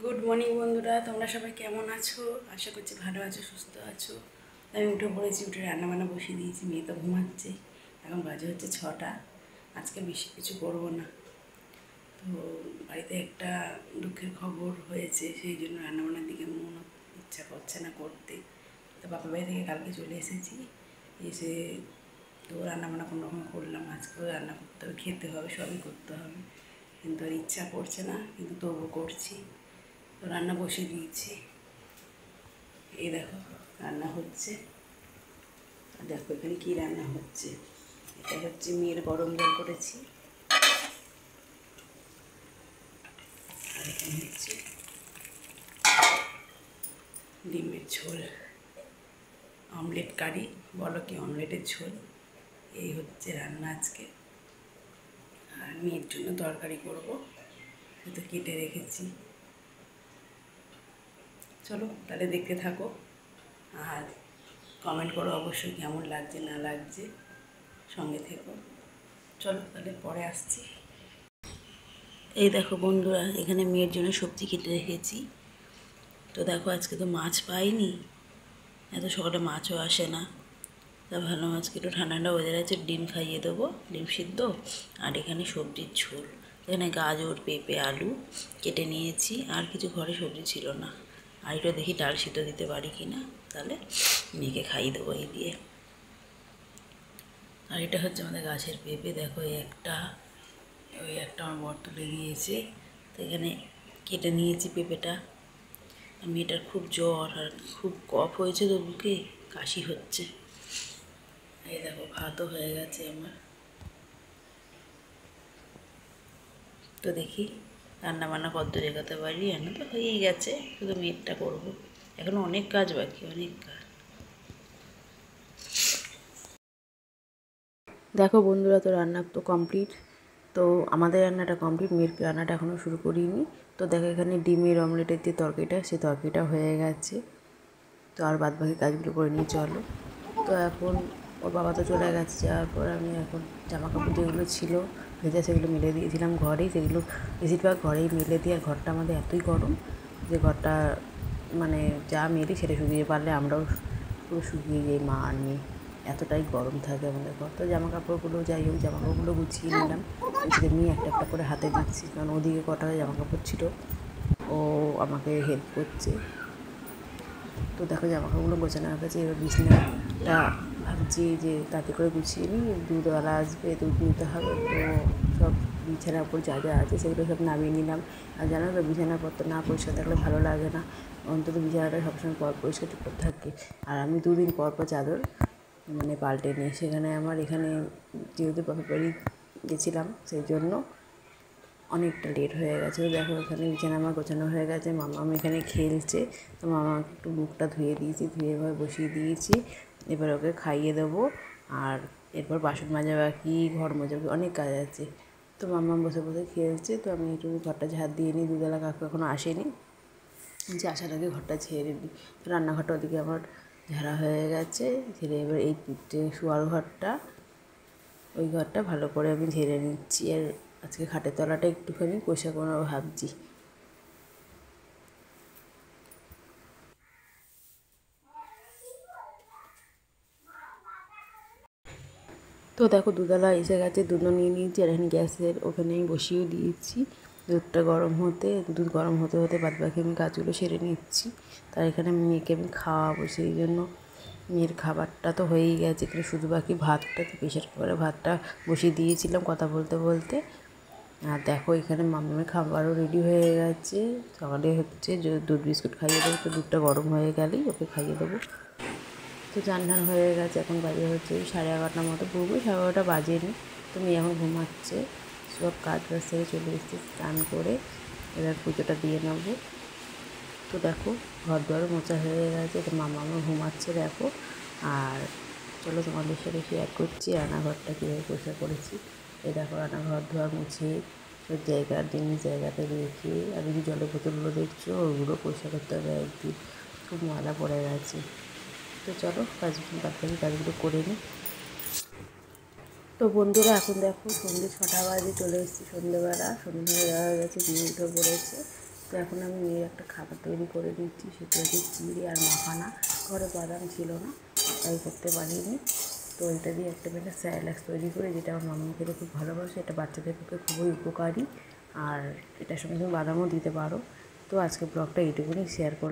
Good morning বন্ধুরা, তোমরা সবাই কেমন আছো? আশা করছি ভালো আছো, সুস্থ আছো। আমি উঠে পড়েছি, উঠে রান্নাবান্না বসিয়ে দিয়েছি। মেয়ে তো ঘুমাচ্ছে, এখন বাজে হচ্ছে 6টা। আজকে বেশি কিছু করবো না। তো বাড়িতে একটা দুঃখের খবর হয়েছে, সেই জন্য রান্নাবান্নার দিকে মন ইচ্ছা করছে না করতে। তো বাপের বাড়ি থেকে কালকে চলে এসেছি, এসে তো রান্নাবান্না কোনো রকম করলাম। আজকেও রান্না করতে হবে, খেতে হবে, সবই করতে হবে, কিন্তু আর ইচ্ছা করছে না, কিন্তু তবুও করছি। তো রান্না বসিয়ে দিয়েছি। এই দেখো রান্না হচ্ছে। আর দেখো এখানে কী রান্না হচ্ছে। এটা হচ্ছে মেয়ের গরম জল করেছি, আর এখানে হচ্ছে ডিমের ঝোল, অমলেট কারি বলো, কি অমলেটের ঝোল। এই হচ্ছে রান্না আজকে। আর মেয়ের জন্য তরকারি করবো, তো কেটে রেখেছি। চলো তাহলে দেখতে থাকো, আর কমেন্ট করো অবশ্যই কেমন লাগছে না লাগছে, সঙ্গে থেকো। চলো তাহলে পরে আসছি। এই দেখো বন্ধুরা, এখানে মেয়ের জন্য সবজি কেটে রেখেছি। তো দেখো আজকে তো মাছ পাইনি, এত সকালে মাছও আসে না। তা ভালো মাছকে একটু ঠান্ডা ঠান্ডা ওয়েদার আছে, ডিম খাইয়ে দেবো, ডিম সিদ্ধ। আর এখানে সবজির ঝোল, এখানে গাজর, পেঁপে, আলু কেটে নিয়েছি। আর কিছু ঘরে সবজি ছিল না। আর এটা দেখি ডাল সিদ্ধ দিতে পারি কি না, তাহলে মেয়েকে খাইয়ে দেবো এই দিয়ে। আর এটা হচ্ছে আমাদের গাছের পেঁপে, দেখো এই একটা, ওই একটা আমার বর তুলে দিয়েছে। তো এখানে কেটে নিয়েছি পেঁপেটা। আর মেয়েটার খুব জ্বর আর খুব কফ হয়েছে, তো বুকে কাশি হচ্ছে। এই দেখো ভাতও হয়ে গেছে আমার। তো দেখি রান্না বান্না কদ্দূর এগোতে পারি। রান্না তো হয়েই গেছে, শুধু মেয়েরটা করবো। এখনও অনেক কাজ বাকি, অনেক কাজ। দেখো বন্ধুরা, তো রান্না তো কমপ্লিট। তো আমাদের রান্নাটা কমপ্লিট, মেয়ের রান্নাটা এখনও শুরু করিনি। তো দেখো এখানে ডিমের অমলেটের যে তরকারিটা, সেই তরকারিটা হয়ে গেছে। তো আর বাদ বাকি কাজগুলো করে নিয়ে চলো। তো এখন ওর বাবা তো চলে গেছে, যাওয়ার পর আমি এখন জামা কাপড় যেগুলো ছিল ভেজা, সেগুলো মেলে দিয়েছিলাম ঘরেই। সেগুলো বেশিরভাগ ঘরেই মেলে দিই। আর ঘরটা আমাদের এতই গরম যে ঘরটা মানে যা মেলি সেটা শুকিয়ে পারলে আমরাও পুরো শুকিয়ে যাই, মা আর মেয়ে। এতটাই গরম থাকে আমাদের ঘর। তো জামা কাপড়গুলো, যাই হোক, জামা কাপড়গুলো গুছিয়ে নিলাম, গুছিয়ে নিয়ে একটা একটা করে হাতে দিচ্ছি, কারণ ওদিকে কটা জামা কাপড় ছিল, ও আমাকে হেল্প করছে। তো দেখো জামাকাপড়গুলো গোছানো হয়ে গেছে। এবার বিছানাটা ভাবছি যে তাতে করে গুছিয়ে নিই, দুধওয়ালা আসবে, দুধ নিতে হবে। তো সব বিছানার উপর যা যা আছে সেগুলো সব নামিয়ে নিলাম। আর জানো তো, বিছানাপত্র না পরিষ্কার থাকলে ভালো লাগে না, অন্তত বিছানাটা সবসময় পরিষ্কার করে থাকে। আর আমি দুদিন পর পর চাদর মানে পাল্টে নিই। সেখানে আমার এখানে যেহেতু বাপের বাড়ি গেছিলাম, সেই জন্য অনেকটা লেট হয়ে গেছে। দেখো এখানে বিছানা আমার গোছানো হয়ে গেছে, মামাম এখানে খেলছে। তো মামাকে একটু মুখটা ধুয়ে দিয়েছি, ধুয়ে এবার বসিয়ে দিয়েছি। এবার ওকে খাইয়ে দেবো। আর এরপর বাসন মাজা বাকি, ঘর মোজা বাকি, অনেক কাজ আছে। তো মামাম বসে বসে খেলছে। তো আমি একটু ঘরটা ঝাড় দিয়ে নিই, দুবেলা কাকু এখনও আসেনি, যে আসার আগে ঘরটা ঝেড়ে নিই। তো রান্নাঘরটা ওদিকে আমার ঝাড়া হয়ে গেছে। ঝেড়ে এবার এই শোয়ার ঘরটা, ওই ঘরটা ভালো করে আমি ঝেড়ে নিচ্ছি। আর আজকে খাটের তলাটা একটুখানি পরিষ্কার করে ভাবছি। তো দেখো দুধওয়ালা এসে গেছে, দুধও নিয়ে নিয়েছি। আর এখানে গ্যাসের ওখানে আমি বসিয়েও দিয়েছি দুধটা গরম হতে। দুধ গরম হতে হতে বাদ বাকি আমি কাজগুলো সেরে নিচ্ছি। তার এখানে মেয়েকে আমি খাওয়াবো, সেই জন্য মেয়ের খাবারটা তো হয়েই গেছে। এখানে শুধু বাকি ভাতটা, তো প্রেশার কুকারে ভাতটা বসিয়ে দিয়েছিলাম কথা বলতে বলতে। আর দেখো এখানে মামামের খাবারও রেডি হয়ে গেছে। সকালে হচ্ছে যে দুধ বিস্কুট খাইয়ে দেবো, তো দুধটা গরম হয়ে গেলেই ওকে খাইয়ে দেবো। তো চান ঠান হয়ে গেছে, এখন বাজে হচ্ছে 11:30 মতো, পুরোপুরি 11:30 বাজেনি। তো মেয়ে এখন ঘুমাচ্ছে। সব কাজ বাজ থেকে চলে এসেছি স্নান করে, এবার পুজোটা দিয়ে নেবো। তো দেখো ঘর দুয়ারও মোছা হয়ে গেছে। তো মামামও ঘুমাচ্ছে দেখো। আর চলো তোমাদের সাথে শেয়ার করছি রান্নাঘরটা কীভাবে পরিষ্কার করেছি। এই দেখো রান্নাঘর ধোয়া মুছে সব জায়গার জিনিস জায়গাতে রেখে, আর এই যে জলের বোতলগুলো দেখছো, ওগুলো পরিষ্কার করতে হবে একদিন, খুব ময়লা পড়ে গেছে। তো চলো বাকি কাজগুলো করে নিই। তো বন্ধুরা এখন দেখো সন্ধ্যে 6টা বাজে, চলে এসেছি সন্ধ্যেবেলা। সন্ধ্যে হয়ে গেছে, দিয়ে উঠে পড়েছে। তো এখন আমি মেয়ের একটা খাবার তৈরি করে দিচ্ছি, সেটা হচ্ছে চিড়ে আর মাখানা। ঘরে বাদাম ছিল না তাই করতে পারিনি। তো এটা দিয়ে একটা মেয়েটা স্যালাক্স তৈরি করে, যেটা আমার মাম্মি খেতে খুব ভালোবাসে। এটা বাচ্চাদের পক্ষে খুবই উপকারী, আর এটার সঙ্গে তুমি বাদামও দিতে পারো। তো আজকে ব্লগটা এইটুকুনি শেয়ার করলাম।